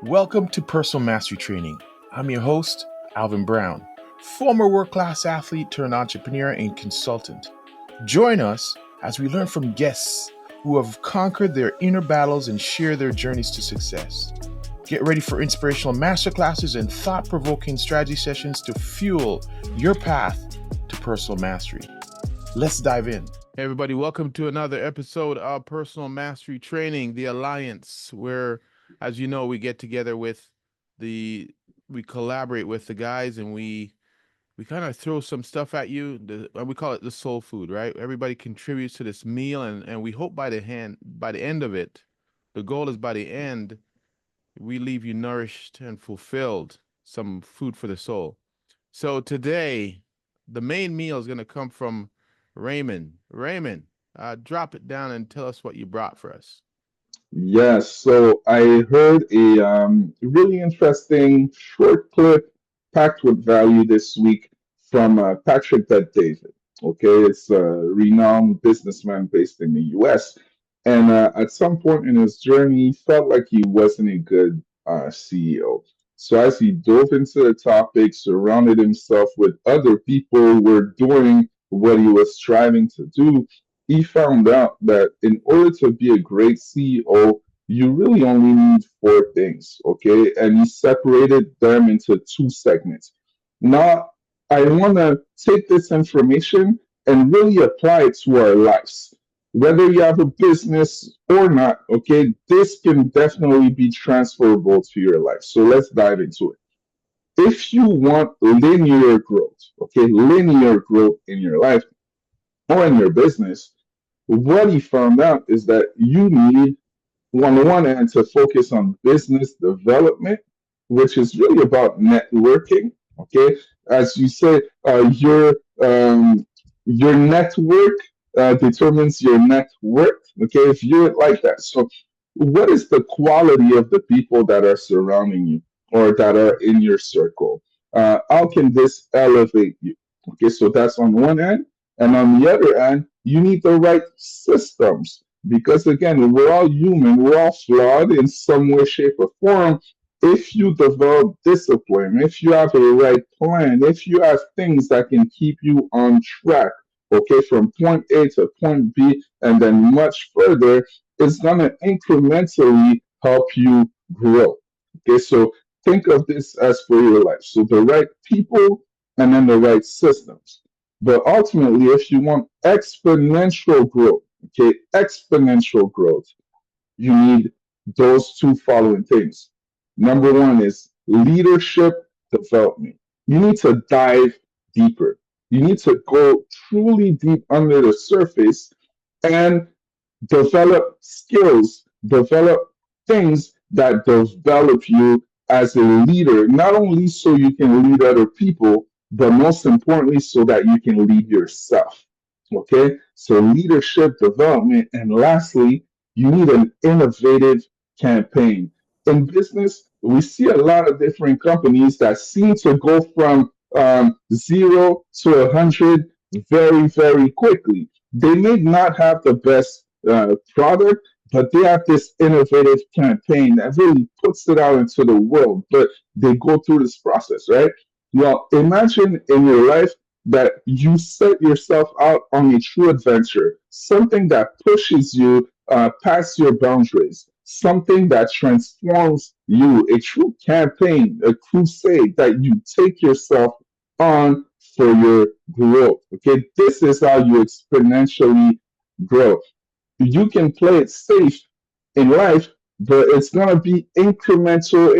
Welcome to Personal Mastery Training. I'm your host, Alvin Brown, former world class athlete turned entrepreneur and consultant. Join us as we learn from guests who have conquered their inner battles and share their journeys to success. Get ready for inspirational masterclasses and thought provoking strategy sessions to fuel your path to personal mastery. Let's dive in. Hey everybody, welcome to another episode of Personal Mastery Training, the Alliance, where, as you know, we get together with we collaborate with the guys and we kind of throw some stuff at you. We call it the soul food, right? Everybody contributes to this meal, and we hope by the end of it, the goal is by the end, we leave you nourished and fulfilled, some food for the soul. So today, the main meal is going to come from Raymond. Raymond, drop it down and tell us what you brought for us. Yes, so I heard a really interesting short clip packed with value this week from Patrick Bet David. Okay, it's a renowned businessman based in the US. And at some point in his journey, he felt like he wasn't a good CEO. So as he dove into the topic, surrounded himself with other people who were doing what he was striving to do, he found out that in order to be a great CEO, you really only need four things, okay? And he separated them into two segments. Now, I want to take this information and really apply it to our lives. Whether you have a business or not, okay, this can definitely be transferable to your life. So let's dive into it. If you want linear growth, okay, linear growth in your life or in your business, what he found out is that you need, on the one hand, to focus on business development, which is really about networking. Okay, as you said, your network determines your net worth. Okay, if you're like that, so what is the quality of the people that are surrounding you or that are in your circle? How can this elevate you? Okay, so that's on one end. And on the other hand, you need the right systems because, again, we're all human, we're all flawed in some way, shape, or form. If you develop discipline, if you have a right plan, if you have things that can keep you on track, okay, from point A to point B, and then much further, it's going to incrementally help you grow. Okay, so think of this as for your life. So the right people and then the right systems. But ultimately, if you want exponential growth, okay, exponential growth, you need those two following things. Number one is leadership development. You need to dive deeper. You need to go truly deep under the surface and develop skills, develop things that develop you as a leader, not only so you can lead other people, but most importantly, so that you can lead yourself. Okay, so leadership development. And lastly, you need an innovative campaign. In business, we see a lot of different companies that seem to go from zero to 100 very, very quickly. They may not have the best product, but they have this innovative campaign that really puts it out into the world. But they go through this process, right? Well, imagine in your life that you set yourself out on a true adventure, something that pushes you past your boundaries, something that transforms you, a true campaign, a crusade that you take yourself on for your growth. Okay, this is how you exponentially grow. You can play it safe in life, but it's going to be incremental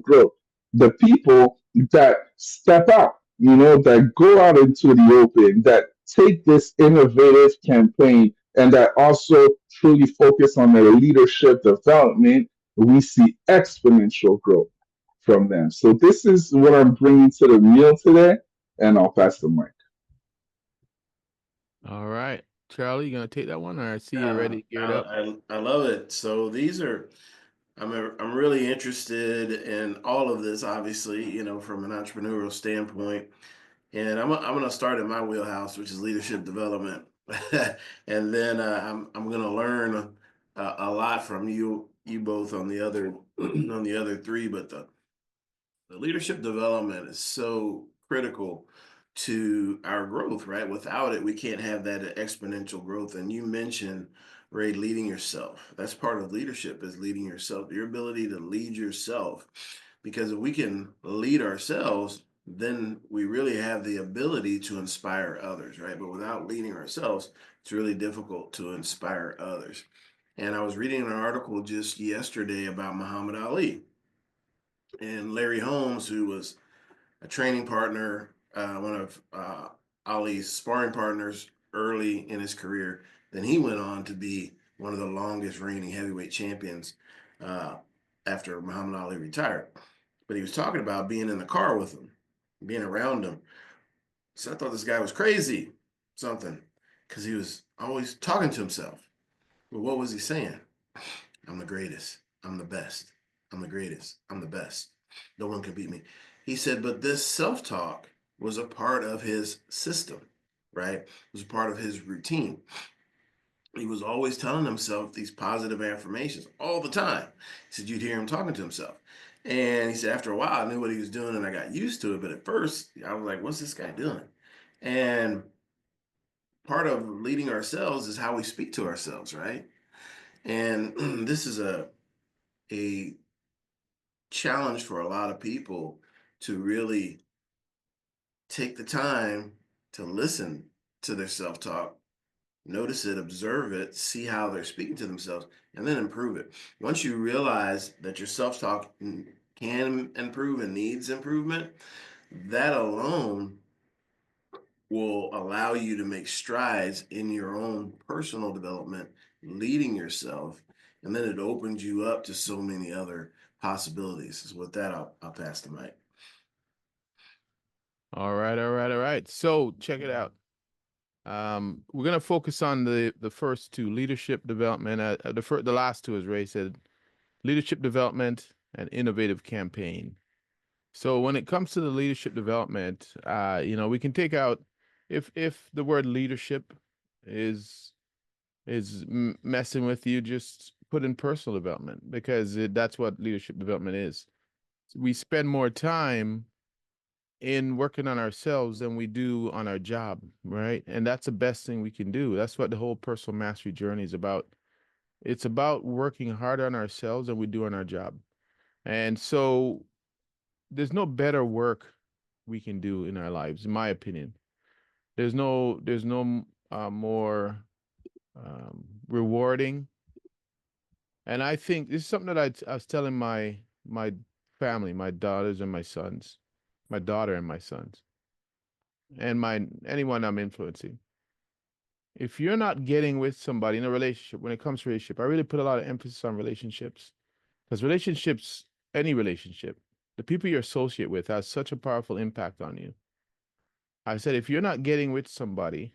growth. The people that step out, that go out into the open, that take this innovative campaign, and that also truly focus on their leadership development, we see exponential growth from them. So this is what I'm bringing to the meal today, and I'll pass the mic. All right. Charlie, you going to take that one? Or I see you're Yeah, ready, geared up. I love it. So these are I'm really interested in all of this, obviously, from an entrepreneurial standpoint. And I'm gonna start in my wheelhouse, which is leadership development, and then I'm gonna learn a lot from you you both on the other on the other three, but the leadership development is so critical to our growth, right? Without it, we can't have that exponential growth. And you mentioned, Ray, leading yourself. That's part of leadership is leading yourself, your ability to lead yourself. Because if we can lead ourselves, then we really have the ability to inspire others, right? But without leading ourselves, it's really difficult to inspire others. And I was reading an article just yesterday about Muhammad Ali and Larry Holmes, who was a training partner, one of Ali's sparring partners early in his career. Then he went on to be one of the longest reigning heavyweight champions uh, after Muhammad Ali retired. But he was talking about being in the car with him, being around him. So I thought this guy was crazy, something, because he was always talking to himself. But what was he saying? I'm the greatest. I'm the best. I'm the greatest. I'm the best. No one can beat me. He said, but this self talk was a part of his system, right? It was a part of his routine. He was always telling himself these positive affirmations all the time. He said, you'd hear him talking to himself. And he said, after a while, I knew what he was doing and I got used to it. But at first, I was like, what's this guy doing? And part of leading ourselves is how we speak to ourselves, right? And this is a challenge for a lot of people to really take the time to listen to their self talk, notice it, observe it, see how they're speaking to themselves, and then improve it. Once you realize that your self talk can improve and needs improvement, that alone will allow you to make strides in your own personal development, leading yourself, and then it opens you up to so many other possibilities. So with that, I'll pass the mic. All right, all right, all right. So check it out. We're gonna focus on the first two, leadership development. The last two, as Ray said, leadership development and innovative campaign. So when it comes to the leadership development, we can take out if the word leadership is messing with you, just put in personal development because that's what leadership development is. We spend more time in working on ourselves than we do on our job, right? And that's the best thing we can do. That's what the whole personal mastery journey is about. It's about working harder on ourselves than we do on our job. And so there's no better work we can do in our lives, in my opinion. There's no more rewarding. And I think this is something that I was telling my family, my daughters and my sons, my daughter and my sons, and my anyone I'm influencing. If you're not getting with somebody in a relationship, when it comes to relationship, I really put a lot of emphasis on relationships because relationships, any relationship, the people you associate with has such a powerful impact on you. I said, if you're not getting with somebody,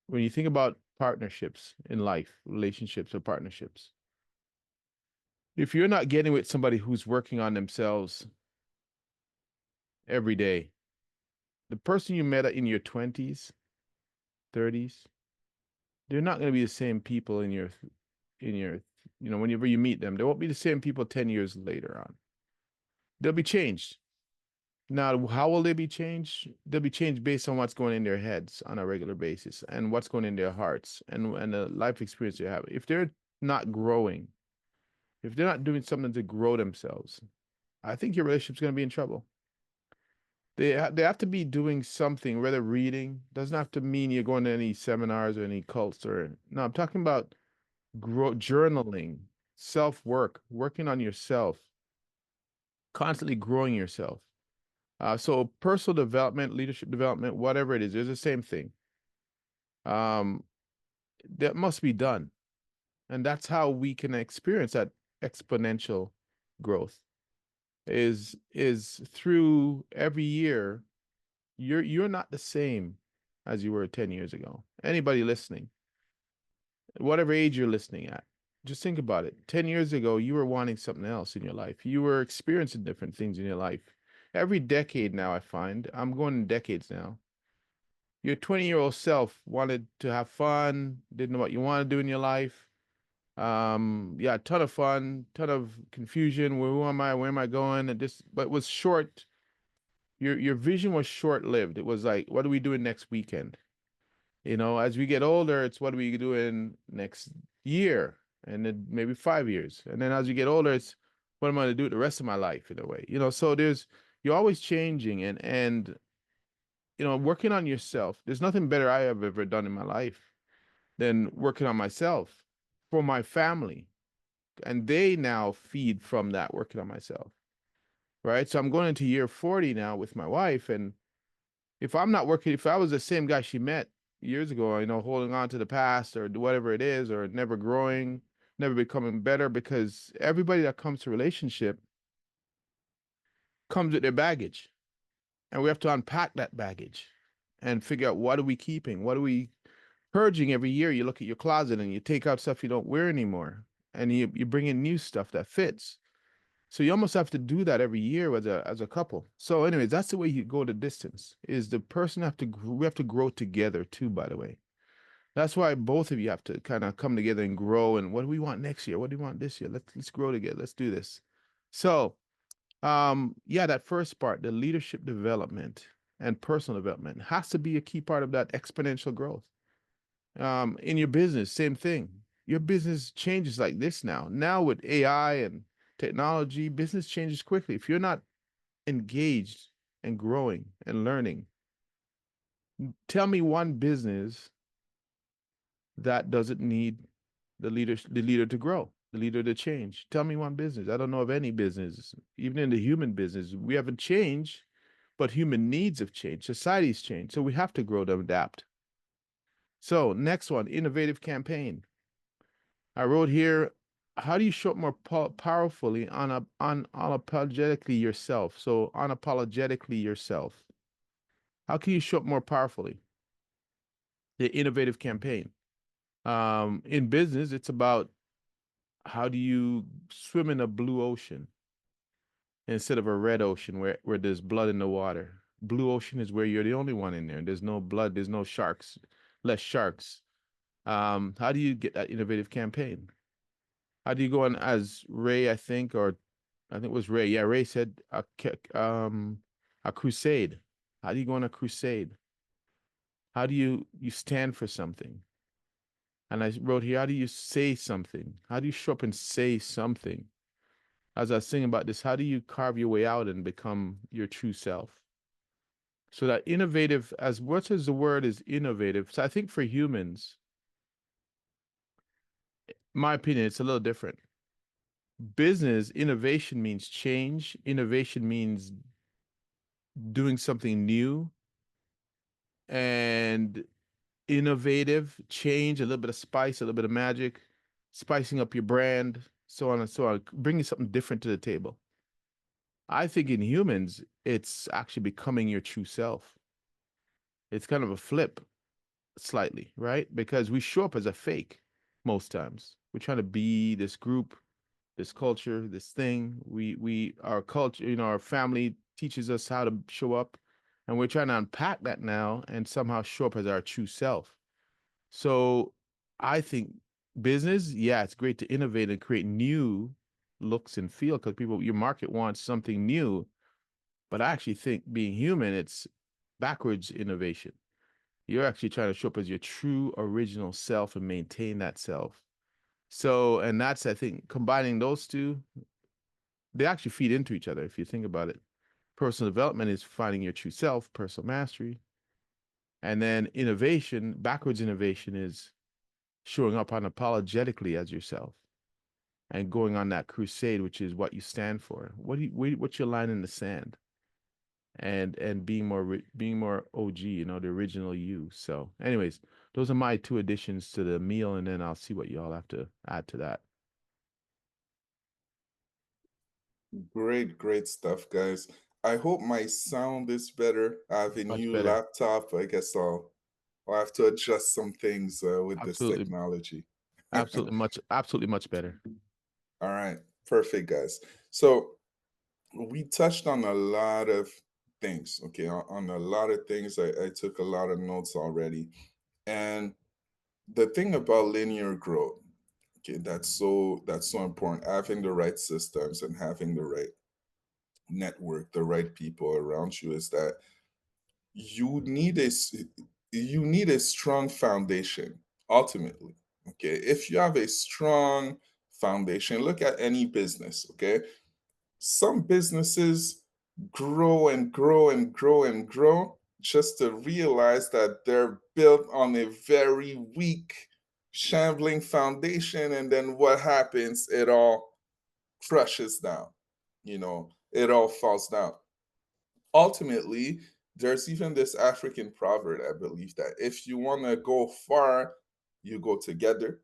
when you think about partnerships in life, relationships or partnerships, if you're not getting with somebody who's working on themselves every day, the person you met in your 20s, 30s, they're not going to be the same people in your whenever you meet them. They won't be the same people 10 years later on. They'll be changed. Now, how will they be changed? They'll be changed based on what's going in their heads on a regular basis and what's going in their hearts and the life experience they have. If they're not growing, if they're not doing something to grow themselves, I think your relationship's going to be in trouble. They have to be doing something, whether reading, doesn't have to mean you're going to any seminars or any cults or no, I'm talking about journaling, self-work, working on yourself, constantly growing yourself. So personal development, leadership development, whatever it is, it's the same thing. Um, that must be done. And that's how we can experience that exponential growth is through every year. You're not the same as you were 10 years ago. Anybody listening, whatever age you're listening at, just think about it. 10 years ago, you were wanting something else in your life. You were experiencing different things in your life. Every decade now, I find, I'm going in decades now. Your 20-year-old self wanted to have fun, didn't know what you want to do in your life. Yeah, ton of fun, ton of confusion. Who am I? Where am I going? And this, but it was short. Your vision was short lived. It was like, what are we doing next weekend? As we get older, it's what are we doing next year, and then maybe 5 years, and then as you get older, it's what am I going to do the rest of my life in a way. So you're always changing, and working on yourself. There's nothing better I have ever done in my life than working on myself for my family, and they now feed from that working on myself, right? So I'm going into year 40 now with my wife, and if I'm not working, if I was the same guy she met years ago, holding on to the past or whatever it is, or never growing, never becoming better, because everybody that comes to relationship comes with their baggage, and we have to unpack that baggage and figure out what are we keeping, what are we purging every year. You look at your closet and you take out stuff you don't wear anymore, and you bring in new stuff that fits. So you almost have to do that every year as a couple. So, anyways, that's the way you go the distance. Is the person have to we have to grow together too. By the way, that's why both of you have to kind of come together and grow. And what do we want next year? What do we want this year? Let's grow together. Let's do this. So, yeah, that first part, the leadership development and personal development, has to be a key part of that exponential growth. In your business, same thing. Your business changes like this now. Now with AI and technology, business changes quickly. If you're not engaged and growing and learning, tell me one business that doesn't need the leader to grow, the leader to change. Tell me one business. I don't know of any business, even in the human business. We haven't changed, but human needs have changed. Society's changed. So we have to grow to adapt. So next one, innovative campaign. I wrote here, how do you show up more powerfully unapologetically yourself? So unapologetically yourself. How can you show up more powerfully? The innovative campaign. In business, it's about how do you swim in a blue ocean instead of a red ocean where there's blood in the water. Blue ocean is where you're the only one in there. There's no blood, there's no sharks, less sharks. How do you get that innovative campaign? How do you go on as Ray, I think, or I think it was Ray. Yeah, Ray said a crusade. How do you go on a crusade? How do you stand for something? And I wrote here, how do you say something? How do you show up and say something? As I was thinking about this, how do you carve your way out and become your true self? So that innovative, as much as the word is innovative, so I think for humans, my opinion, it's a little different. Business innovation means change. Innovation means doing something new and innovative, change, a little bit of spice, a little bit of magic, spicing up your brand, so on and so on, bringing something different to the table. I think in humans, it's actually becoming your true self. It's kind of a flip slightly, right? Because we show up as a fake most times. We're trying to be this group, this culture, this thing. Our culture, our family teaches us how to show up, and we're trying to unpack that now and somehow show up as our true self. So I think business, yeah, it's great to innovate and create new looks and feel because your market wants something new. But I actually think being human, it's backwards innovation. You're actually trying to show up as your true original self and maintain that self. So, and that's, I think, combining those two, they actually feed into each other if you think about it. Personal development is finding your true self, personal mastery. And then innovation, backwards innovation is showing up unapologetically as yourself and going on that crusade, which is what you stand for. What's your line in the sand? And being more OG, the original you. So, anyways, those are my two additions to the meal, and then I'll see what y'all have to add to that. Great, great stuff, guys. I hope my sound is better. I have a Much new better. laptop. I guess I'll have to adjust some things with this Absolutely, technology. absolutely much better. All right, perfect, guys. So we touched on a lot of things, okay? On a lot of things. I took a lot of notes already. And the thing about linear growth, Okay, that's so important. Having the right systems and having the right network, the right people around you, is that you need you need a strong foundation ultimately. Okay, if you have a strong foundation, look at any business. Okay, some businesses grow and grow and grow and grow just to realize that they're built on a very weak, shambling foundation. And then what happens? It all crushes down. It all falls down. Ultimately, there's even this African proverb, I believe, that if you want to go far, you go together.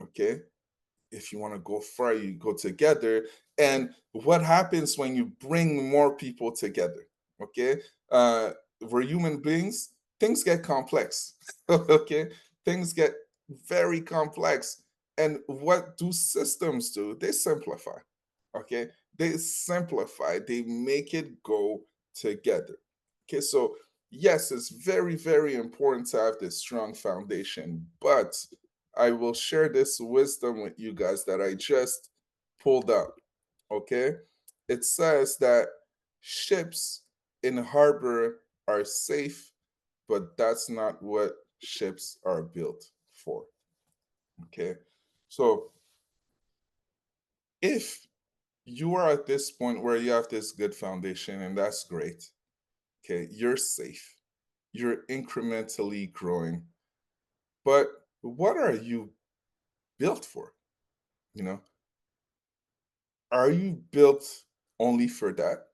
Okay, if you want to go far, you go together. And what happens when you bring more people together? Okay, uh, we're human beings. Things get complex. Okay, things get very complex. And what do systems do? They simplify. Okay, they simplify. They make it go together. Okay, so yes, it's very, very important to have this strong foundation, but I will share this wisdom with you guys that I just pulled up. Okay? It says that ships in harbor are safe, but that's not what ships are built for. Okay? So if you are at this point where you have this good foundation, and that's great, okay, you're safe, you're incrementally growing, but what are you built for? You know, are you built only for that?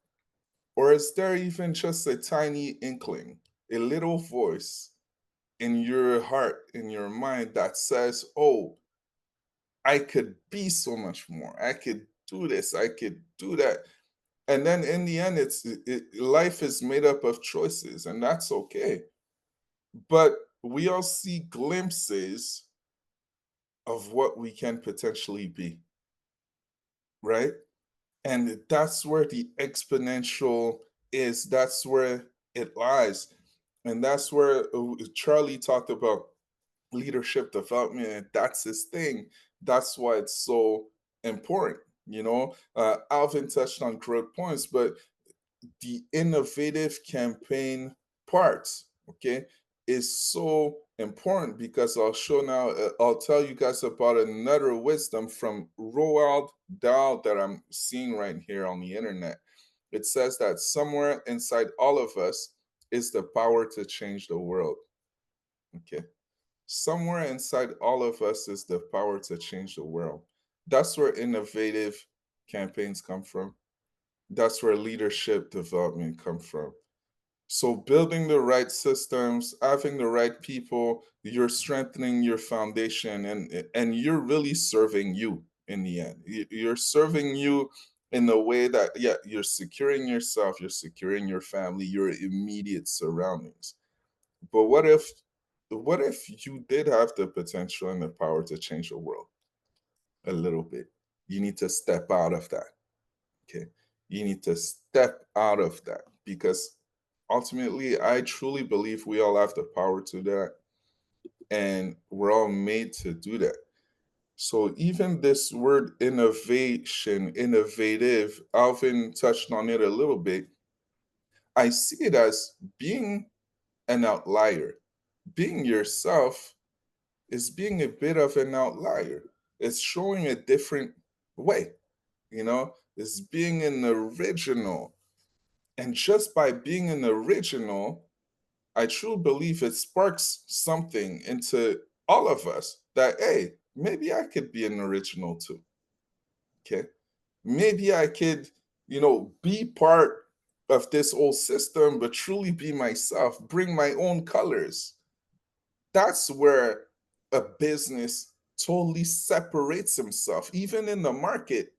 Or is there even just a tiny inkling, a little voice in your heart, in your mind that says, oh, I could be so much more. I could do this. I could do that. And then in the end, life is made up of choices, and that's okay. But we all see glimpses of what we can potentially be, right? And that's where the exponential is. That's where it lies. And that's where Charlie talked about leadership development, and that's his thing. That's why it's so important. Alvin touched on growth points, but the innovative campaign part, okay, is so important because I'll tell you guys about another wisdom from Roald Dahl that I'm seeing right here on the internet. It says that somewhere inside all of us is the power to change the world. Okay, somewhere inside all of us is the power to change the world. That's where innovative campaigns come from. That's where leadership development come from. So building the right systems, having the right people, you're strengthening your foundation, and you're really serving you in the end. You're serving you in a way that, yeah, you're securing yourself, you're securing your family, your immediate surroundings. But what if you did have the potential and the power to change the world a little bit? You need to step out of that. Okay. You need to step out of that because ultimately, I truly believe we all have the power to that and we're all made to do that. So, even this word innovation, innovative, Alvin touched on it a little bit. I see it as being an outlier. Being yourself is being a bit of an outlier, it's showing a different way, it's being an original. And just by being an original, I truly believe it sparks something into all of us that, hey, maybe I could be an original too. Okay. Maybe I could, be part of this old system, but truly be myself, bring my own colors. That's where a business totally separates himself. Even in the market,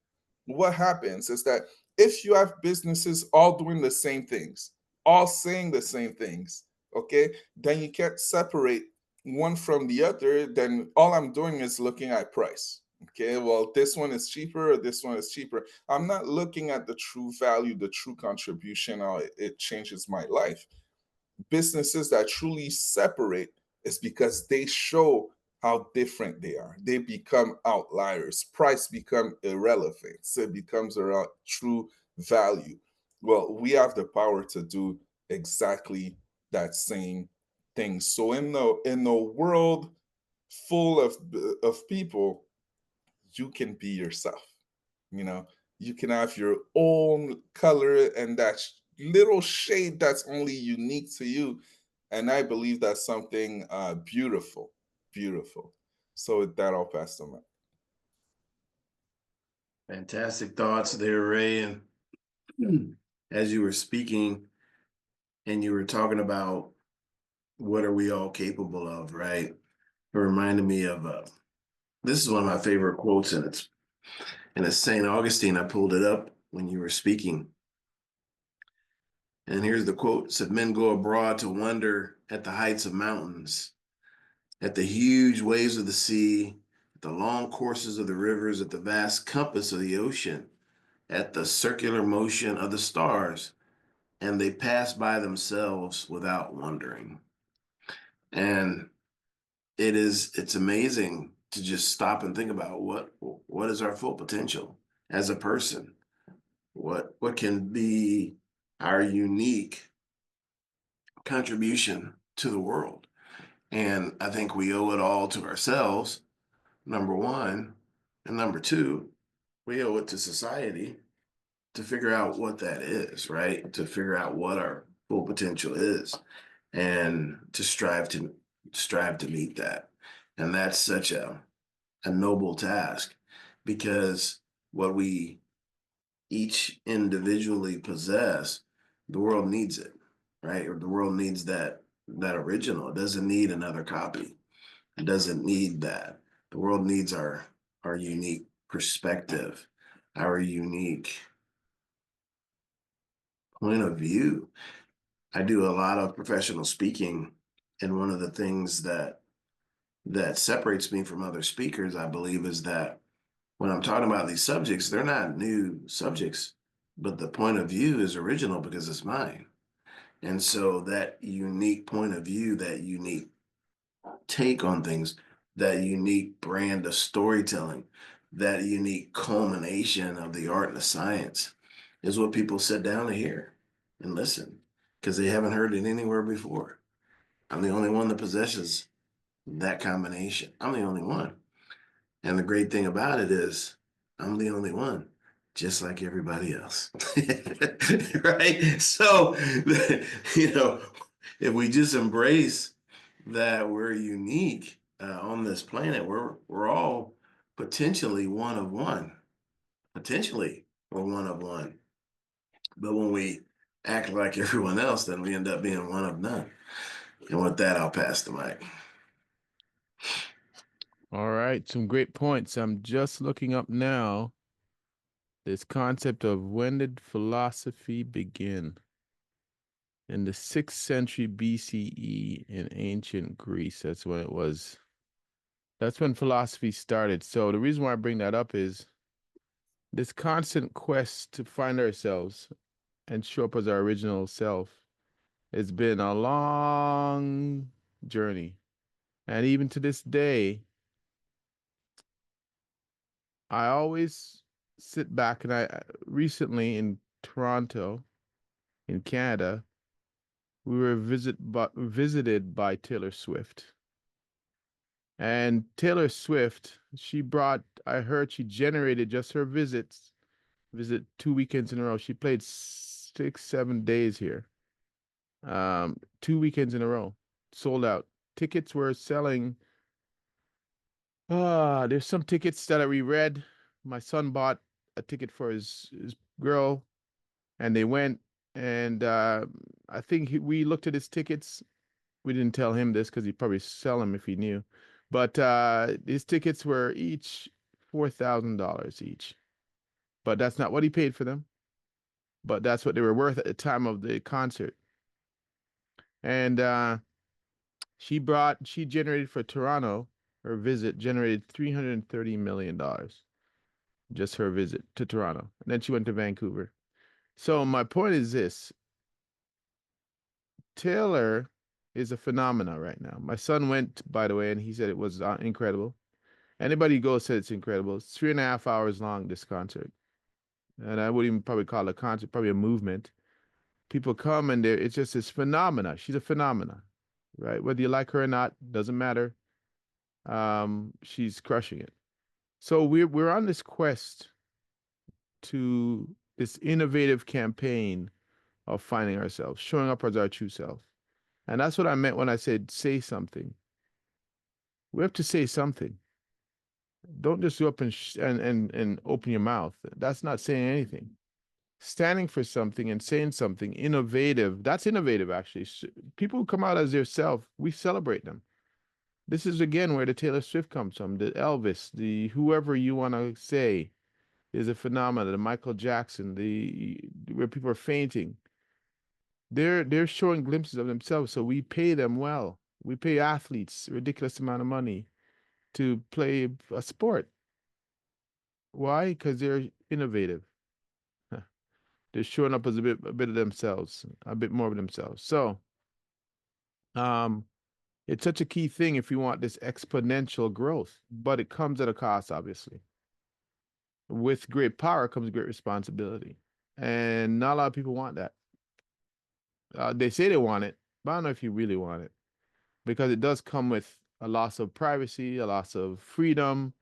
what happens is that if you have businesses all doing the same things, all saying the same things, okay, then you can't separate one from the other. Then all I'm doing is looking at price. Okay, well, this one is cheaper or this one is cheaper. I'm not looking at the true value, the true contribution, how it changes my life. Businesses that truly separate is because they show how different they are. They become outliers. Price become irrelevant. So it becomes around true value. Well, we have the power to do exactly that same thing. So in the world full of people, you can be yourself. You know, you can have your own color and that little shade that's only unique to you. And I believe that's something beautiful, beautiful. So with that, I'll pass the mic. Fantastic thoughts there, Ray. And as you were speaking and you were talking about what are we all capable of, right? It reminded me of this is one of my favorite quotes, and it's Saint Augustine. I pulled it up when you were speaking, and here's the quote: it said, "Men go abroad to wonder at the heights of mountains, at the huge waves of the sea, at the long courses of the rivers, at the vast compass of the ocean, at the circular motion of the stars, and they pass by themselves without wondering." And it's amazing to just stop and think about what is our full potential as a person. What can be our unique contribution to the world? And I think we owe it all to ourselves, number one. And number two, we owe it to society to figure out what that is, right? To figure out what our full potential is and to strive to meet that. And that's such a noble task because what we each individually possess, the world needs it, right? Or the world needs that original. It doesn't need another copy. It doesn't need that. The world needs our unique perspective, our unique point of view. I do a lot of professional speaking, and one of the things that separates me from other speakers, I believe, is that when I'm talking about these subjects, they're not new subjects, but the point of view is original because it's mine. And so that unique point of view, that unique take on things, that unique brand of storytelling, that unique culmination of the art and the science is what people sit down to hear and listen because they haven't heard it anywhere before. I'm the only one that possesses that combination. I'm the only one. And the great thing about it is, I'm the only one, just like everybody else. Right? So, if we just embrace that we're unique on this planet, we're all potentially one of one. Potentially, we're one of one. But when we act like everyone else, then we end up being one of none. And with that, I'll pass the mic. All right, some great points. I'm just looking up now this concept of when did philosophy begin? In the 6th century BCE in ancient Greece. That's when it was. That's when philosophy started. So the reason why I bring that up is this constant quest to find ourselves and show up as our original self has been a long journey. And even to this day, I always sit back and I recently in Toronto, in Canada, we were visited by Taylor Swift. And Taylor Swift, I heard she generated just her visit 2 weekends in a row. She played 6, 7 days here. 2 weekends in a row, sold out. Tickets were selling. There's some tickets that I reread. My son bought a ticket for his girl, and they went. And I think we looked at his tickets. We didn't tell him this because he'd probably sell them if he knew. But his tickets were each $4,000 each. But that's not what he paid for them. But that's what they were worth at the time of the concert. And she generated for Toronto, her visit generated $330 million. Just her visit to Toronto. And then she went to Vancouver. So my point is this: Taylor is a phenomena right now. My son went, by the way, and he said it was incredible. Anybody who goes said it's incredible. It's 3.5 hours long, this concert. And I wouldn't even probably call it a concert, probably a movement. People come and it's just this phenomena. She's a phenomena, right? Whether you like her or not, doesn't matter. She's crushing it. So we're on this quest to this innovative campaign of finding ourselves, showing up as our true self. And that's what I meant when I said say something. We have to say something. Don't just go up and open your mouth. That's not saying anything. Standing for something and saying something innovative, that's innovative actually. People who come out as their self, we celebrate them. This is again where the Taylor Swift comes from, the Elvis, the whoever you want to say is a phenomenon, the Michael Jackson, the where people are fainting. They're showing glimpses of themselves, so we pay them well. We pay athletes a ridiculous amount of money to play a sport. Why? Because they're innovative. They're showing up as a bit of themselves, a bit more of themselves. So, um, it's such a key thing if you want this exponential growth, but it comes at a cost, obviously. With great power comes great responsibility, and not a lot of people want that. They say they want it, but I don't know if you really want it because it does come with a loss of privacy, a loss of freedom.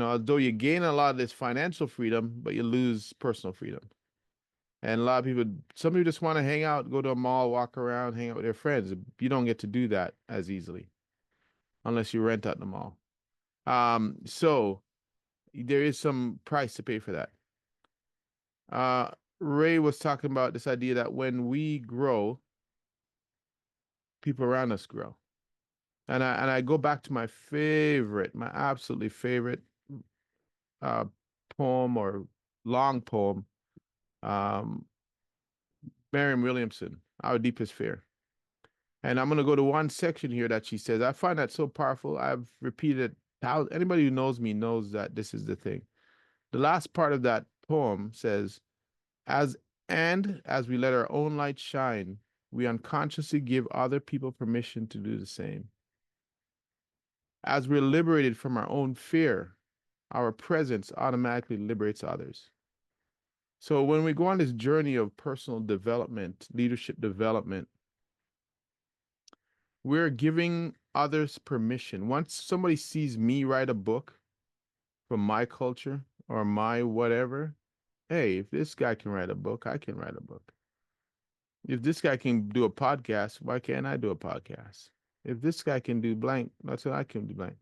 Although you gain a lot of this financial freedom, but you lose personal freedom. And a lot of people, some people just want to hang out, go to a mall, walk around, hang out with their friends. You don't get to do that as easily unless you rent out the mall. So there is some price to pay for that. Uh, Ray was talking about this idea that when we grow, people around us grow. And I go back to my absolutely favorite uh poem or long poem, um, Mariam Williamson, Our Deepest Fear. And I'm going to go to one section here that she says. I find that so powerful. I've repeated how anybody who knows me knows that this is the thing. The last part of that poem says, as as we let our own light shine, we unconsciously give other people permission to do the same. As we're liberated from our own fear, our presence automatically liberates others. So when we go on this journey of personal development, leadership development, we're giving others permission. Once somebody sees me write a book from my culture or my whatever, hey, if this guy can write a book, I can write a book. If this guy can do a podcast, why can't I do a podcast? If this guy can do blank, that's what I can do blank.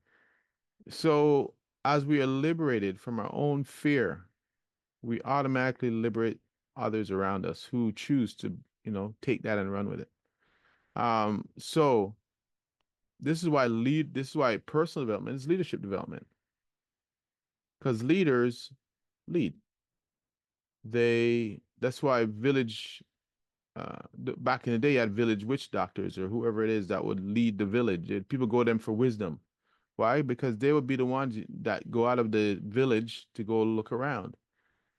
So as we are liberated from our own fear, we automatically liberate others around us who choose to, take that and run with it. So this is why personal development is leadership development. Because leaders lead. That's why back in the day, you had village witch doctors or whoever it is that would lead the village. People go to them for wisdom. Why? Because they would be the ones that go out of the village to go look around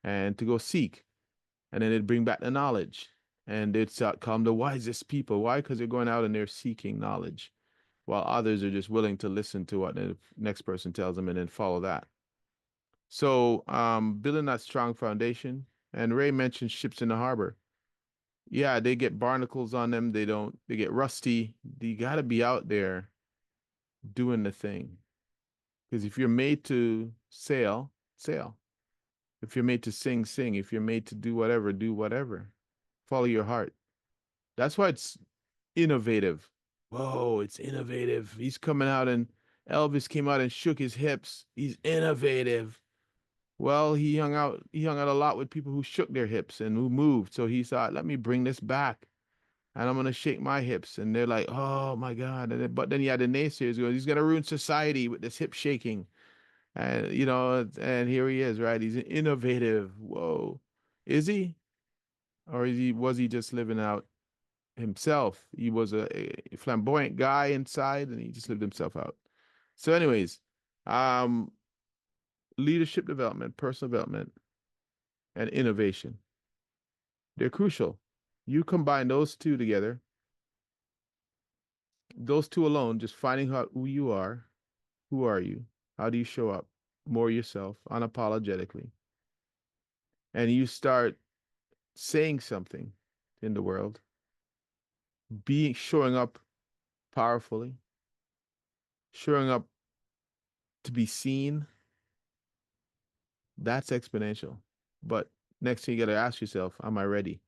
and to go seek. And then they'd bring back the knowledge. And they'd call them the wisest people. Why? Because they're going out and they're seeking knowledge, while others are just willing to listen to what the next person tells them and then follow that. So, building that strong foundation. And Ray mentioned ships in the harbor. Yeah, they get barnacles on them. They get rusty. You got to be out there doing the thing. Because if you're made to sail, sail. If you're made to sing, sing. If you're made to do whatever, do whatever. Follow your heart. That's why it's innovative. Whoa, it's innovative. He's coming out and Elvis came out and shook his hips. He's innovative. Well, he hung out a lot with people who shook their hips and who moved. So he thought, let me bring this back. And I'm gonna shake my hips. And they're like, oh my God. But then he had the naysayers going, he's gonna ruin society with this hip shaking. And and here he is, right? He's innovative. Whoa. Is he? Or was he just living out himself? He was a flamboyant guy inside and he just lived himself out. So, anyways, um, leadership development, personal development, and innovation. They're crucial. You combine those two together, Those two alone, just finding out who you are, who are you, how do you show up more yourself, unapologetically, and you start saying something in the world, being showing up powerfully, showing up to be seen, that's exponential. But next thing you got to ask yourself, am I ready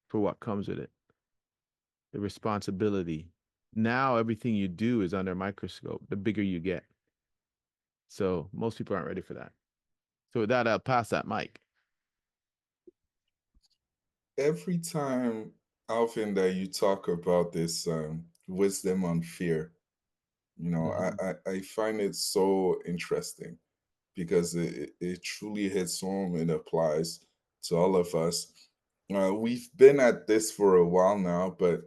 for what comes with it? The responsibility. Now everything you do is under a microscope, the bigger you get. So most people aren't ready for that. So with that, I'll pass that mic. Every time, Alvin, that you talk about this wisdom on fear, Mm-hmm. I find it so interesting because it truly hits home and applies to all of us. We've been at this for a while now, but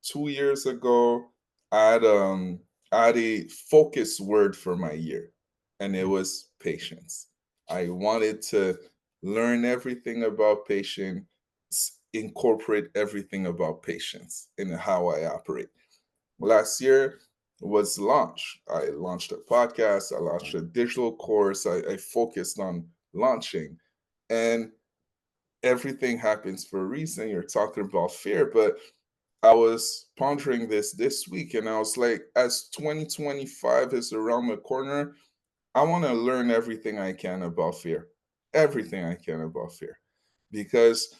2 years ago, I had um I had a focus word for my year, and it was patience. I wanted to learn everything about patience, incorporate everything about patience in how I operate. Last year was launch. I launched a podcast, I launched a digital course, I focused on launching. And everything happens for a reason. You're talking about fear, but I was pondering this week and I was like, as 2025 is around the corner, I want to learn everything I can about fear. Everything I can about fear. Because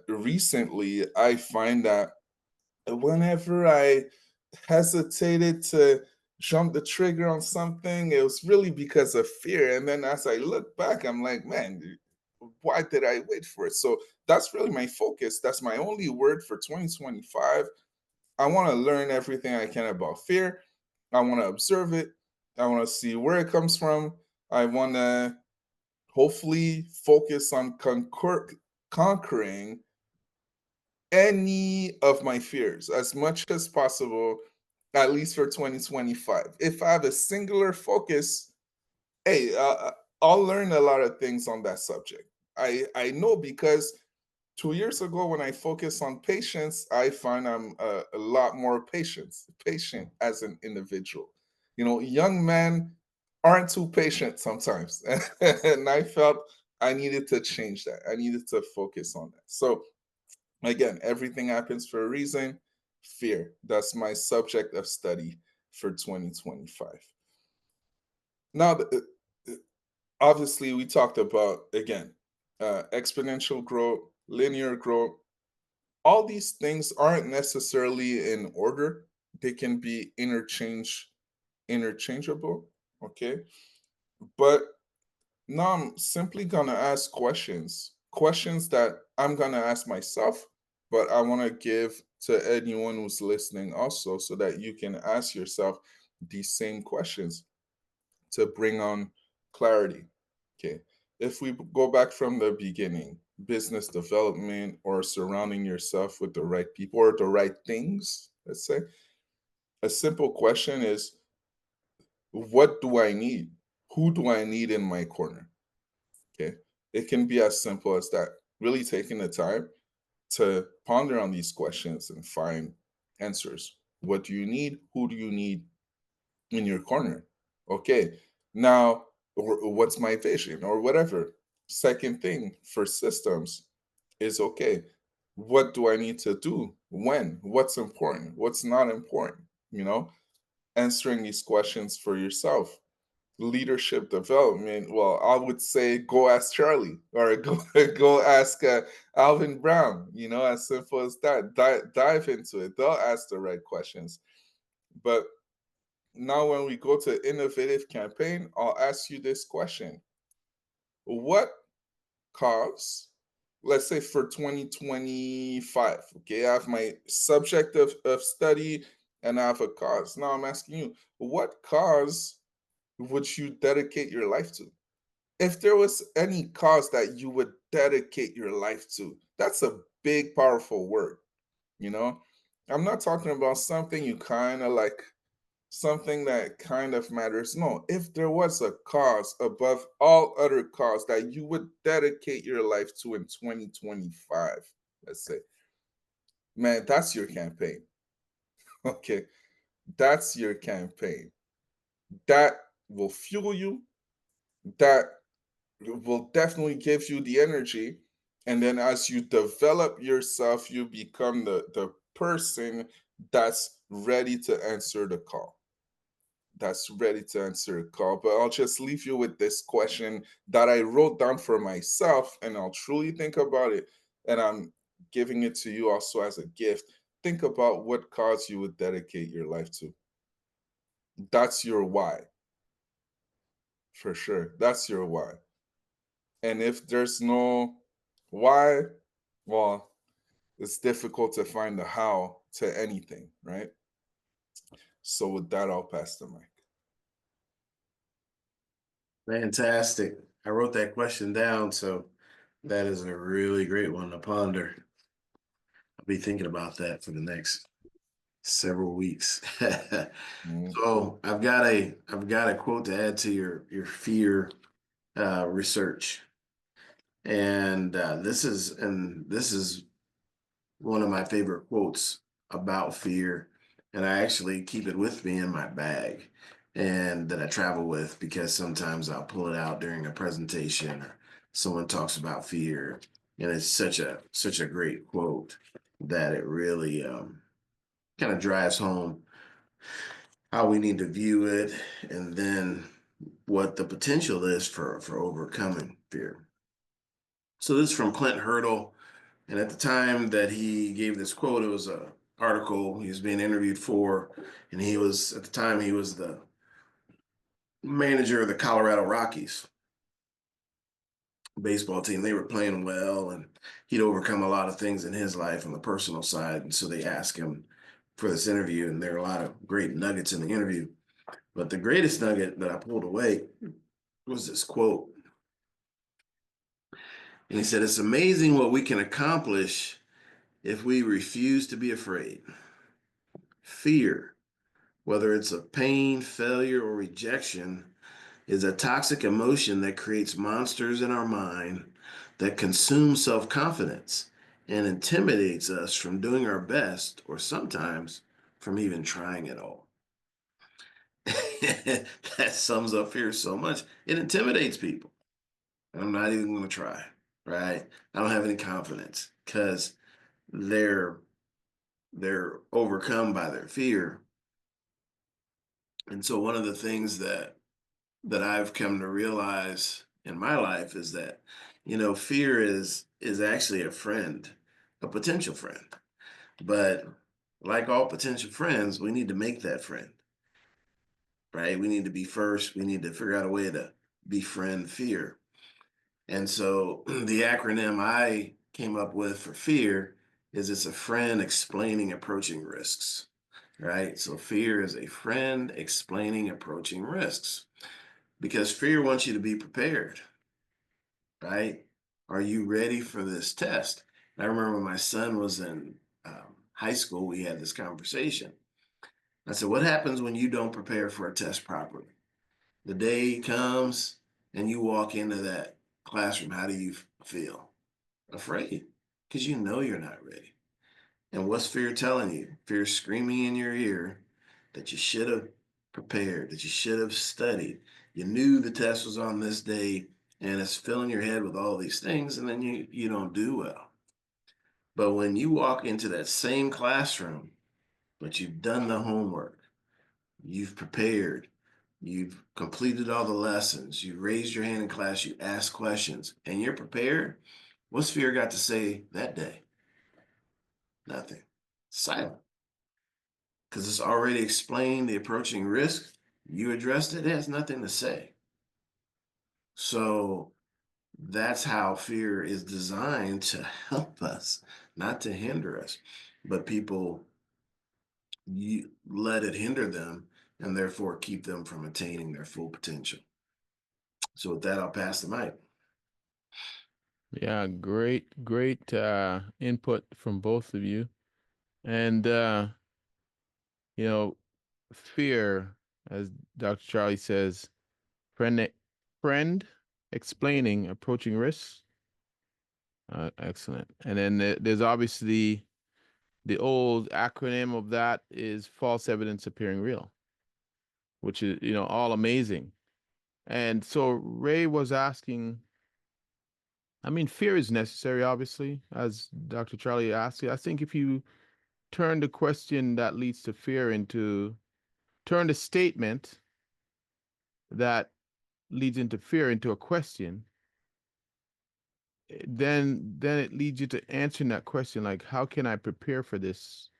recently I find that whenever I hesitated to jump the trigger on something, it was really because of fear. And then as I look back, I'm like, man, why did I wait for it? So that's really my focus. That's my only word for 2025. I want to learn everything I can about fear. I want to observe it. I want to see where it comes from. I want to hopefully focus on conquering any of my fears as much as possible, at least for 2025. If I have a singular focus, hey, I'll learn a lot of things on that subject. I know because 2 years ago, when I focus on patience, I find I'm a lot more patient as an individual. Young men aren't too patient sometimes. And I felt I needed to change that. I needed to focus on that. So, again, everything happens for a reason. Fear. That's my subject of study for 2025. Now, obviously, we talked about, again, exponential growth, linear growth. All these things aren't necessarily in order. They can be interchangeable. Okay. But now I'm simply gonna ask questions that I'm gonna ask myself, but I want to give to anyone who's listening also, so that you can ask yourself these same questions to bring on clarity. Okay. If we go back from the beginning, business development or surrounding yourself with the right people or the right things, let's say, a simple question is, what do I need? Who do I need in my corner? Okay. It can be as simple as that. Really taking the time to ponder on these questions and find answers. What do you need? Who do you need in your corner? Okay. Now, what's my vision or whatever? Second thing for systems is, okay, what do I need to do? When? What's important? What's not important? You know, answering these questions for yourself. Leadership development, well, I would say go ask Charlie or go ask Alvin Brown. As simple as that. Dive into it. They'll ask the right questions. But now, when we go to innovative campaign, I'll ask you this question: what cause, let's say for 2025, okay, I have my subject of study and I have a cause. Now I'm asking you, what cause would you dedicate your life to? If there was any cause that you would dedicate your life to, that's a big, powerful word. You know, I'm not talking about something you kind of like, something that kind of matters. No, if there was a cause above all other cause that you would dedicate your life to in 2025, let's say, man, that's your campaign. Okay. That's your campaign. That will fuel you. That will definitely give you the energy. And then as you develop yourself, you become the person that's ready to answer the call. That's ready to answer a call. But I'll just leave you with this question that I wrote down for myself, and I'll truly think about it. And I'm giving it to you also as a gift. Think about what cause you would dedicate your life to. That's your why, for sure. That's your why. And if there's no why, well, it's difficult to find the how to anything, right? So with that, I'll pass the mic. Fantastic. I wrote that question down, so that is a really great one to ponder. I'll be thinking about that for the next several weeks. Mm, So I've got a quote to add to your fear research, and this is one of my favorite quotes about fear, and I actually keep it with me in my bag and that I travel with because sometimes I'll pull it out during a presentation or someone talks about fear, and it's such a great quote that it really kind of drives home how we need to view it and then what the potential is for overcoming fear. So this is from Clint Hurdle. And at the time that he gave this quote, it was a article he was being interviewed for, and he was at the time he was the manager of the Colorado Rockies baseball team. They were playing well, and he'd overcome a lot of things in his life on the personal side. And so they asked him for this interview, and there are a lot of great nuggets in the interview. But the greatest nugget that I pulled away was this quote. And he said, "It's amazing what we can accomplish if we refuse to be afraid. Fear, whether it's of pain, failure, or rejection, is a toxic emotion that creates monsters in our mind that consume self confidence and intimidates us from doing our best or sometimes from even trying at all." That sums up fear so much. It intimidates people. I'm not even going to try, right? I don't have any confidence because they're they're overcome by their fear. And so one of the things that I've come to realize in my life is that, fear is actually a friend, a potential friend. But like all potential friends, we need to make that friend, right? We need to be first. We need to figure out a way to befriend fear. And so the acronym I came up with for fear is it's a friend explaining approaching risks, right? So fear is a friend explaining approaching risks because fear wants you to be prepared, right? Are you ready for this test? And I remember when my son was in high school, we had this conversation. I said, "What happens when you don't prepare for a test properly? The day comes and you walk into that classroom. How do you feel? Afraid, because you know you're not ready. And what's fear telling you? Fear screaming in your ear that you should have prepared, that you should have studied. You knew the test was on this day, and it's filling your head with all these things, and then you don't do well. But when you walk into that same classroom, but you've done the homework, you've prepared, you've completed all the lessons, you raised your hand in class, you asked questions, and you're prepared, what's fear got to say that day? Nothing. Silent. Because it's already explained the approaching risk. You addressed it, it has nothing to say. So that's how fear is designed to help us, not to hinder us. But people let it hinder them and therefore keep them from attaining their full potential. So with that, I'll pass the mic. Yeah, great input from both of you. And you know, fear, as Dr. Charlie says, friend friend explaining approaching risks. Excellent. And then there's obviously The old acronym of that is false evidence appearing real, which is, all amazing. And so Ray was asking, I mean, fear is necessary, obviously, as Dr. Charlie asked. I think if you turn the question that leads to fear turn the statement that leads into fear into a question, then it leads you to answering that question, like, how can I prepare for this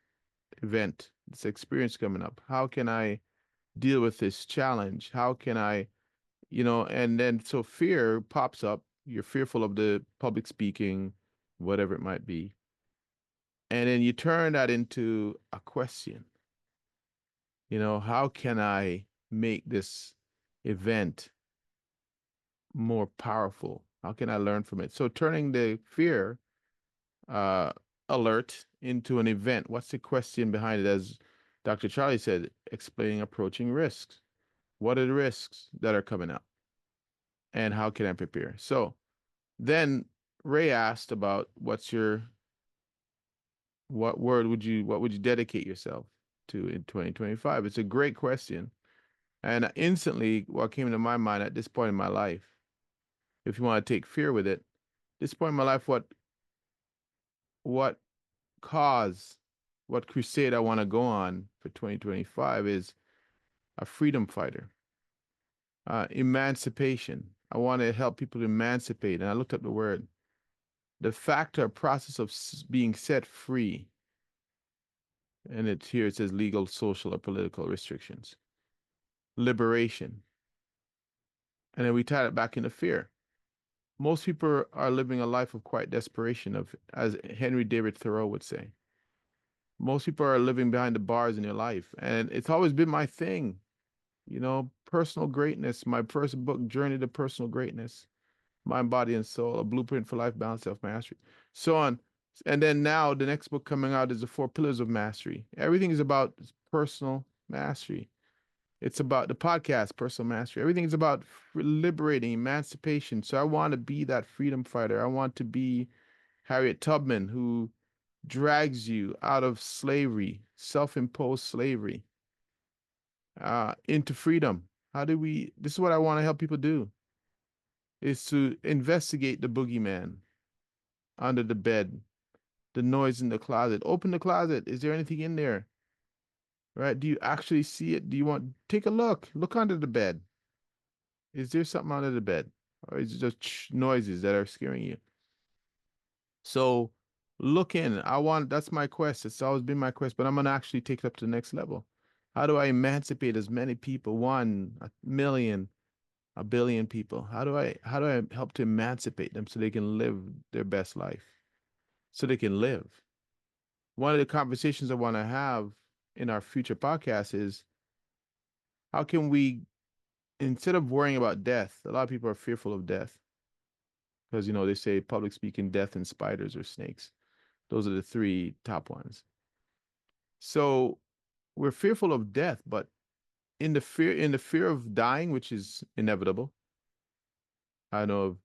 event, this experience coming up? How can I deal with this challenge? How can I, and then so fear pops up. You're fearful of the public speaking, whatever it might be. And then you turn that into a question. How can I make this event more powerful? How can I learn from it? So turning the fear uh, alert into an event. What's the question behind it? As Dr. Charlie said, explaining approaching risks. What are the risks that are coming up? And how can I prepare? So then Ray asked about what would you dedicate yourself to in 2025? It's a great question. And instantly what came to my mind at this point in my life, if you want to take fear with it, this point in my life, what cause, what crusade I want to go on for 2025 is a freedom fighter, emancipation. I want to help people to emancipate. And I looked up the word, the fact or process of being set free. And here it says legal, social, or political restrictions, liberation. And then we tie it back into fear. Most people are living a life of quiet desperation, as Henry David Thoreau would say. Most people are living behind the bars in their life. And it's always been my thing, personal greatness. My first book, Journey to Personal Greatness, Mind, Body, and Soul, A Blueprint for Life, Balance, Self-Mastery, so on. And then now the next book coming out is The Four Pillars of Mastery. Everything is about personal mastery. It's about the podcast, Personal Mastery. Everything is about liberating, emancipation. So I want to be that freedom fighter. I want to be Harriet Tubman, who drags you out of slavery, self-imposed slavery, into freedom. This is what I want to help people do, is to investigate the boogeyman under the bed, the noise in the closet. Open the closet. Is there anything in there? Right? Do you actually see it? Take a look. Look under the bed. Is there something under the bed? Or is it just noises that are scaring you? So look in. That's my quest. It's always been my quest, but I'm gonna actually take it up to the next level. How do I emancipate as many people? 1, 1 million, 1 billion people. How do I help to emancipate them so they can live their best life? So they can live. One of the conversations I want to have in our future podcast is how can we, instead of worrying about death, a lot of people are fearful of death because they say public speaking, death, and spiders or snakes. Those are the three top ones. So we're fearful of death, but in the fear of dying, which is inevitable. I know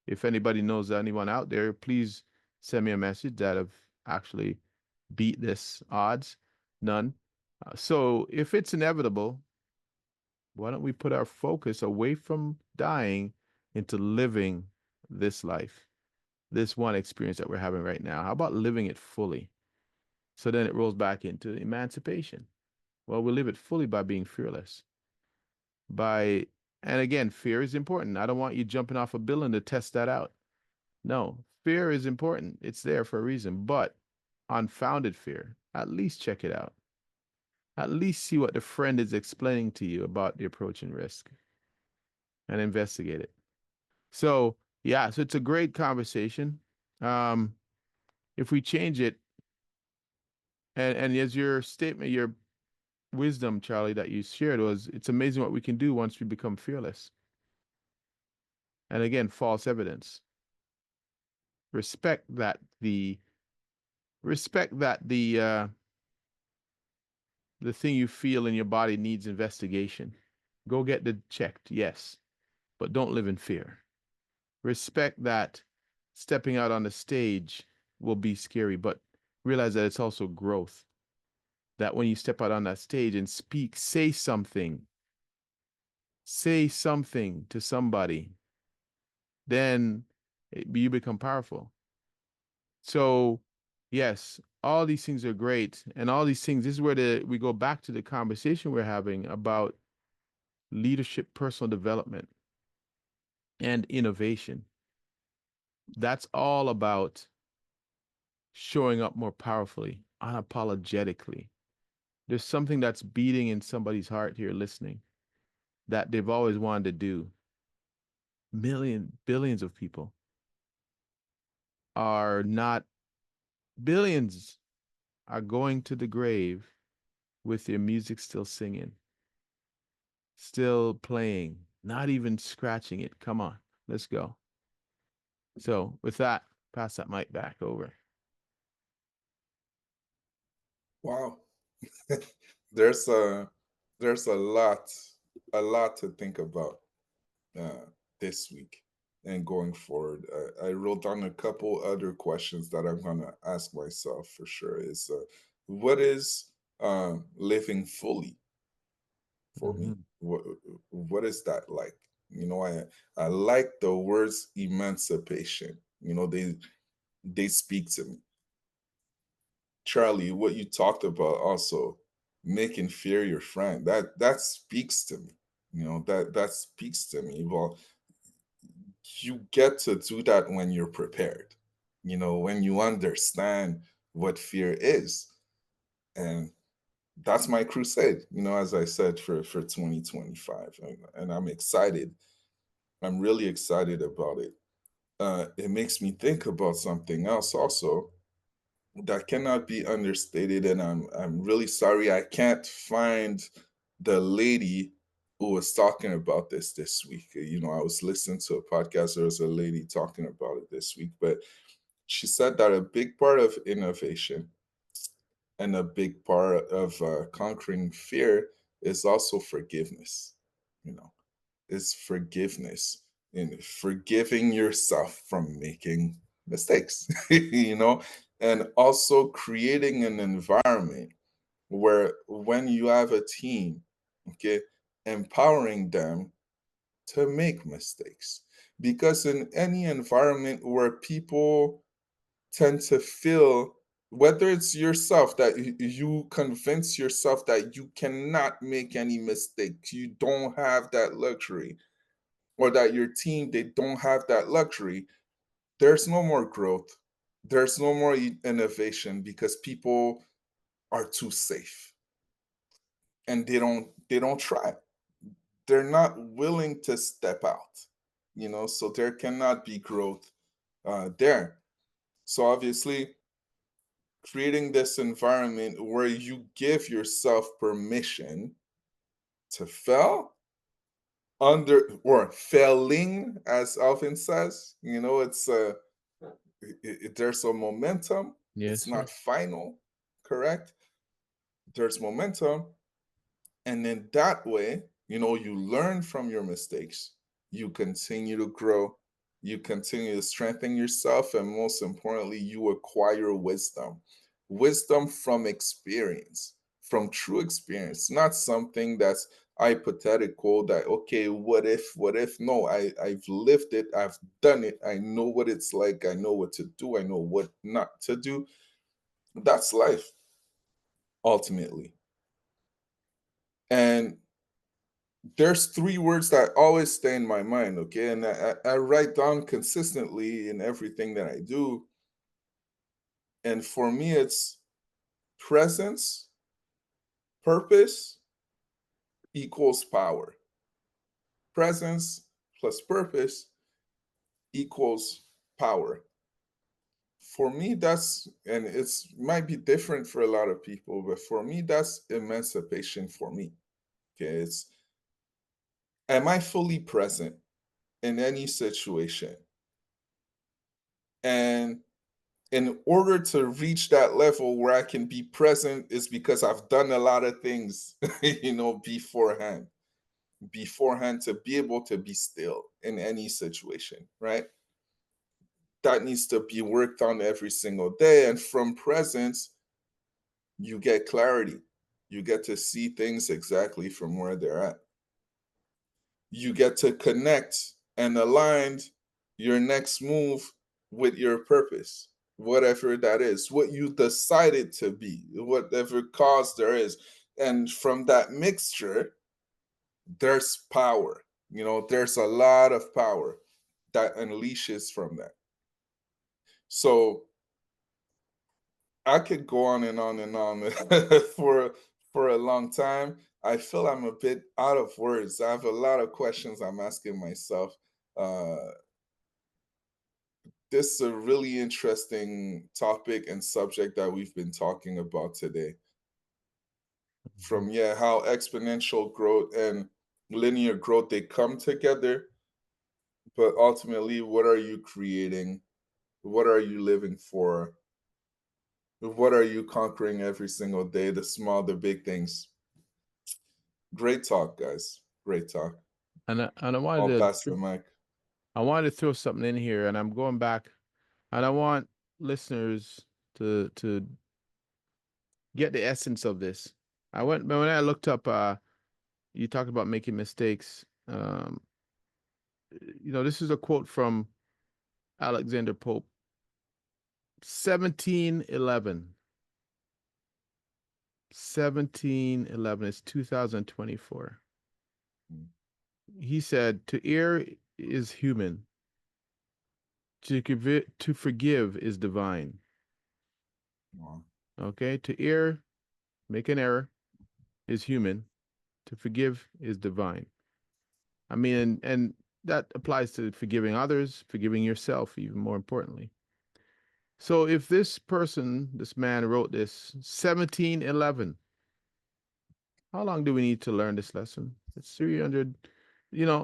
if anybody knows anyone out there, please send me a message that have actually beat this odds. None. So if it's inevitable, why don't we put our focus away from dying into living this life, this one experience that we're having right now? How about living it fully? So then it rolls back into emancipation. Well, we live it fully by being fearless. And again, fear is important. I don't want you jumping off a building to test that out. No, fear is important. It's there for a reason, but unfounded fear, at least check it out. At least see what the friend is explaining to you about the approach and risk and investigate it. So, yeah, so it's a great conversation. Um, if we change it, and as your statement, your wisdom, Charlie, that you shared was, it's amazing what we can do once we become fearless. And again, false evidence. Respect that the thing you feel in your body needs investigation. Go get it checked, yes, but don't live in fear. Respect that stepping out on the stage will be scary, but realize that it's also growth. That when you step out on that stage and speak, say something to somebody, then you become powerful. So, yes, all these things are great. And all these things, this is where we go back to the conversation we're having about leadership, personal development, and innovation. That's all about showing up more powerfully, unapologetically. There's something that's beating in somebody's heart here listening that they've always wanted to do. Billions of people are not, billions are going to the grave with their music still singing, still playing, not even scratching it. Come on, let's go. So, with that, pass that mic back over. Wow. there's a there's a lot to think about uh, this week and going forward. I wrote down a couple other questions that I'm gonna ask myself for sure. Is what is living fully for me? Mm-hmm. What is that like? I like the words emancipation. They speak to me. Charlie, what you talked about also, making fear your friend. That speaks to me. That speaks to me. Well, you get to do that when you're prepared. When you understand what fear is. And that's my crusade, as I said, for 2025. And I'm excited. I'm really excited about it. It makes me think about something else also that cannot be understated, and I'm really sorry I can't find the lady who was talking about this week. I was listening to a podcast. There was a lady talking about it this week, but she said that a big part of innovation and a big part of conquering fear is also forgiveness. You know, is forgiveness and forgiving yourself from making mistakes, and also creating an environment where when you have a team, okay, empowering them to make mistakes. Because in any environment where people tend to feel, whether it's yourself that you convince yourself that you cannot make any mistakes, you don't have that luxury, or that your team, they don't have that luxury, there's no more growth, there's no more innovation, because people are too safe and they don't try, they're not willing to step out, so there cannot be growth there. So obviously, creating this environment where you give yourself permission to fail, under or failing, as Alvin says, there's a momentum. Yes, It's sir. not final, correct? There's momentum. And then that way, you learn from your mistakes, you continue to grow, you continue to strengthen yourself, and most importantly, you acquire wisdom. Wisdom from experience, from true experience, not something that's hypothetical, that, okay, what if? No, I've lived it, I've done it, I know what it's like, I know what to do, I know what not to do. That's life, ultimately. And there's three words that always stay in my mind, okay? And I write down consistently in everything that I do. And for me, it's presence, purpose equals power. Presence plus purpose equals power. For me, that's, and it's might be different for a lot of people, but for me, that's emancipation for me. Okay, it's, am I fully present in any situation? And in order to reach that level where I can be present is because I've done a lot of things, beforehand to be able to be still in any situation, right? that needs to be worked on every single day. And from presence, you get clarity. You get to see things exactly from where they're at. You get to connect and align your next move with your purpose, whatever that is, what you decided to be, whatever cause there is. And from that mixture, there's power. There's a lot of power that unleashes from that. So I could go on and on and on for a long time. I feel I'm a bit out of words. I have a lot of questions I'm asking myself. Uh, this is a really interesting topic and subject that we've been talking about today. From how exponential growth and linear growth they come together, but ultimately, what are you creating? What are you living for? What are you conquering every single day? The small, the big things. Great talk, guys. Great talk. And I'll pass the mic. I wanted to throw something in here, and I'm going back, and I want listeners to get the essence of this. When I looked up, you talked about making mistakes. This is a quote from Alexander Pope, 1711. 1711 is 2024. He said, "To err is human. To forgive is divine." Wow. Okay, to err, make an error, is human. To forgive is divine. I mean, and that applies to forgiving others, forgiving yourself, even more importantly. So if this man wrote this 1711, how long do we need to learn this lesson? It's 300,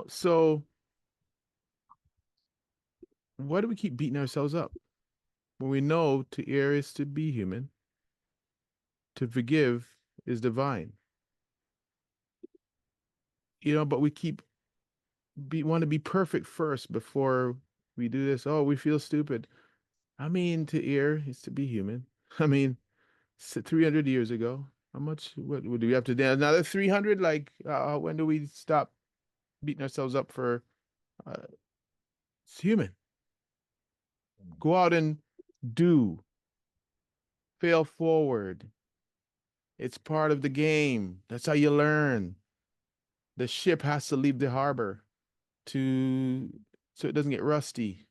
so why do we keep beating ourselves up when we know to err is to be human, to forgive is divine? But we want to be perfect first before we do this. Oh, we feel stupid. I mean, to err is to be human. I mean, 300 years ago. How much? What do we have to do? Another 300? Like, when do we stop beating ourselves up for? Uh, it's human. Go out and do. Fail forward. It's part of the game. That's how you learn. The ship has to leave the harbor to so it doesn't get rusty.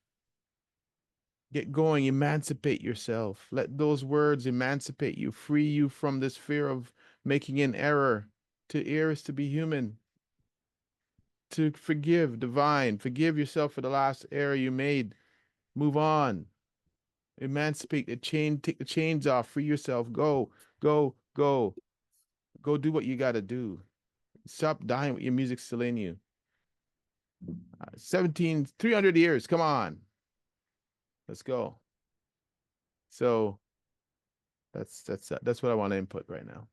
Get going, emancipate yourself. Let those words emancipate you, free you from this fear of making an error. To err is to be human. To forgive, divine. Forgive yourself for the last error you made. Move on. Emancipate the chain, take the chains off, free yourself. Go, go, go. Go do what you got to do. Stop dying with your music still in you. 300 years. Come on. Let's go. So that's what I want to input right now.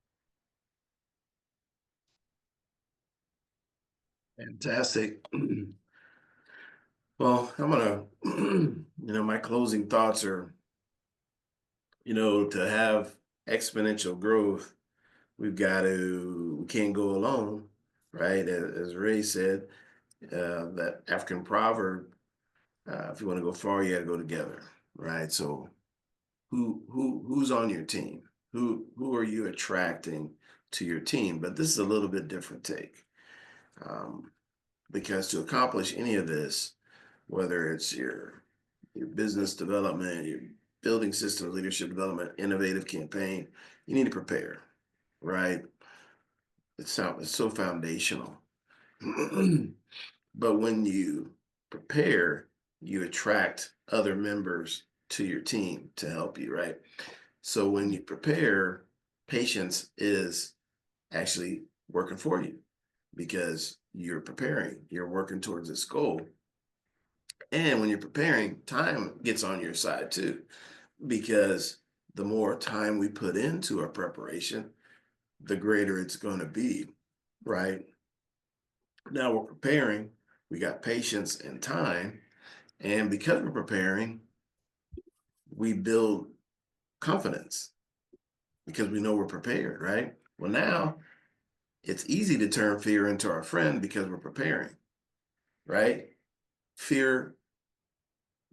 Fantastic. Well, I'm gonna, my closing thoughts are, to have exponential growth, we can't go alone, right? As Ray said, that African proverb, if you want to go far, you got to go together, right? So who's on your team? Who are you attracting to your team? But this is a little bit different take, because to accomplish any of this, whether it's your business development, your building systems, leadership development, innovative campaign, you need to prepare, right? It's so foundational. But when you prepare, you attract other members to your team to help you, right? So when you prepare, patience is actually working for you because you're preparing, you're working towards this goal. And when you're preparing, time gets on your side too, because the more time we put into our preparation, the greater it's going to be, right? Now we're preparing, we got patience and time. And because we're preparing, we build confidence because we know we're prepared, right? Well, now it's easy to turn fear into our friend because we're preparing, right? Fear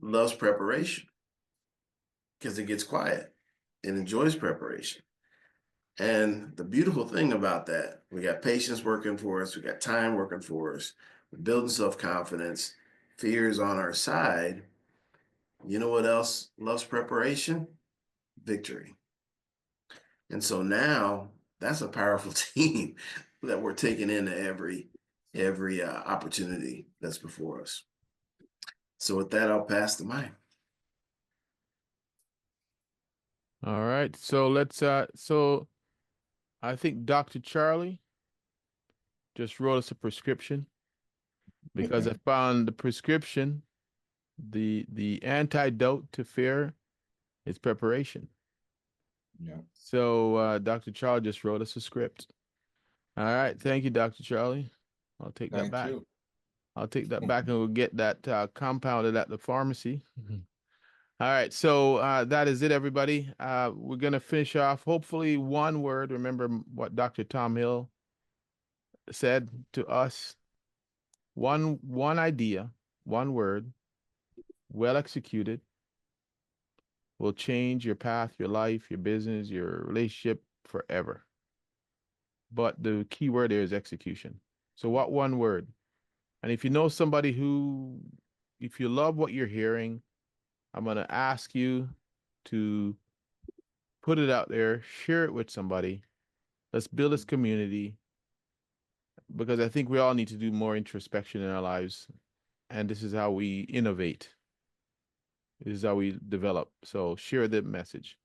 loves preparation because it gets quiet. It enjoys preparation. And the beautiful thing about that, we got patience working for us, we got time working for us, we're building self confidence, fear is on our side. You know what else loves preparation? Victory. And so now that's a powerful team that we're taking into every opportunity that's before us. So with that, I'll pass the mic. All right. So so I think Dr. Charlie just wrote us a prescription because I found the prescription, the antidote to fear is preparation. Yeah. So Dr. Charlie just wrote us a script. All right. Thank you, Dr. Charlie. I'll take that Thank back. you. I'll take that back and we'll get that compounded at the pharmacy. All right, so that is it, everybody. We're gonna finish off. Hopefully, one word. Remember what Dr. Tom Hill said to us. One idea, one word, well executed, will change your path, your life, your business, your relationship forever. But the key word there is execution. So, what one word? And if you know somebody who, if you love what you're hearing, I'm gonna ask you to put it out there, share it with somebody. Let's build this community because I think we all need to do more introspection in our lives. And this is how we innovate. This is how we develop. So share the message.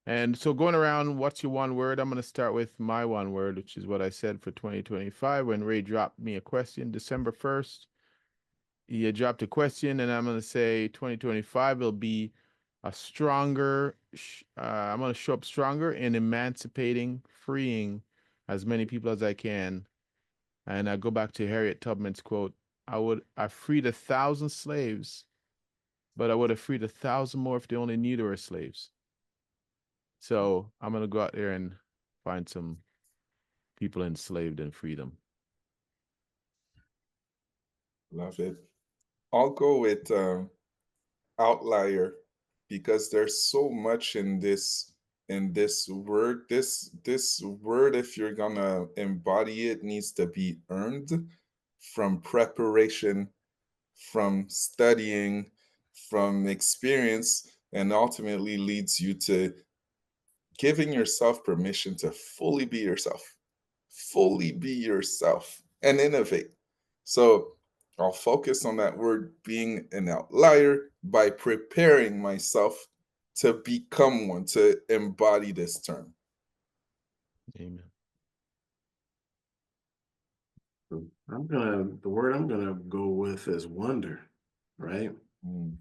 And so going around, what's your one word? I'm going to start with my one word, which is what I said for 2025 when Ray dropped me a question December 1st. He dropped a question, and I'm going to say 2025 will be a stronger, I'm going to show up stronger in emancipating, freeing as many people as I can. And I go back to Harriet Tubman's quote, I freed 1,000 slaves, but I would have freed 1,000 more if they only knew they were slaves. So I'm going to go out there and find some people enslaved and free them. Love it. I'll go with outlier because there's so much in this word. This word, if you're gonna embody it, needs to be earned from preparation, from studying, from experience, and ultimately leads you to giving yourself permission to fully be yourself and innovate. So I'll focus on that word being an outlier by preparing myself to become one, to embody this term. Amen. The word I'm gonna go with is wonder, right? Mm.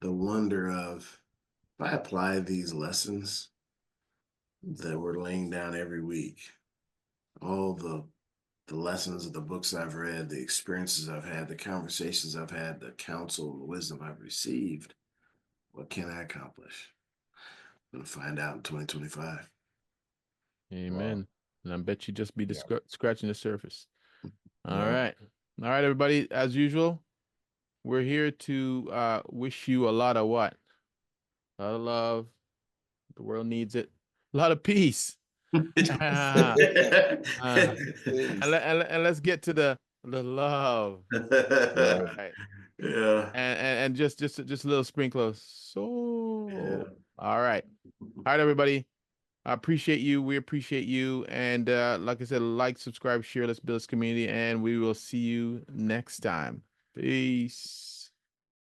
The wonder of if I apply these lessons that we're laying down every week, all the lessons of the books I've read, the experiences I've had, the conversations I've had, the counsel and the wisdom I've received, what can I accomplish? I'm gonna find out in 2025. Wow. Amen. And I bet you just be Yeah. scratching the surface. All Yeah. right. All right, everybody. As usual, we're here to wish you a lot of what? A lot of love. The world needs it. A lot of peace. uh, Please. and let's get to the love. All Love. right. Yeah. And just a little sprinkle. Yeah. So all right. All right, everybody. I appreciate you. We appreciate you. And like I said, like, subscribe, share. Let's build this community. And we will see you next time. Peace.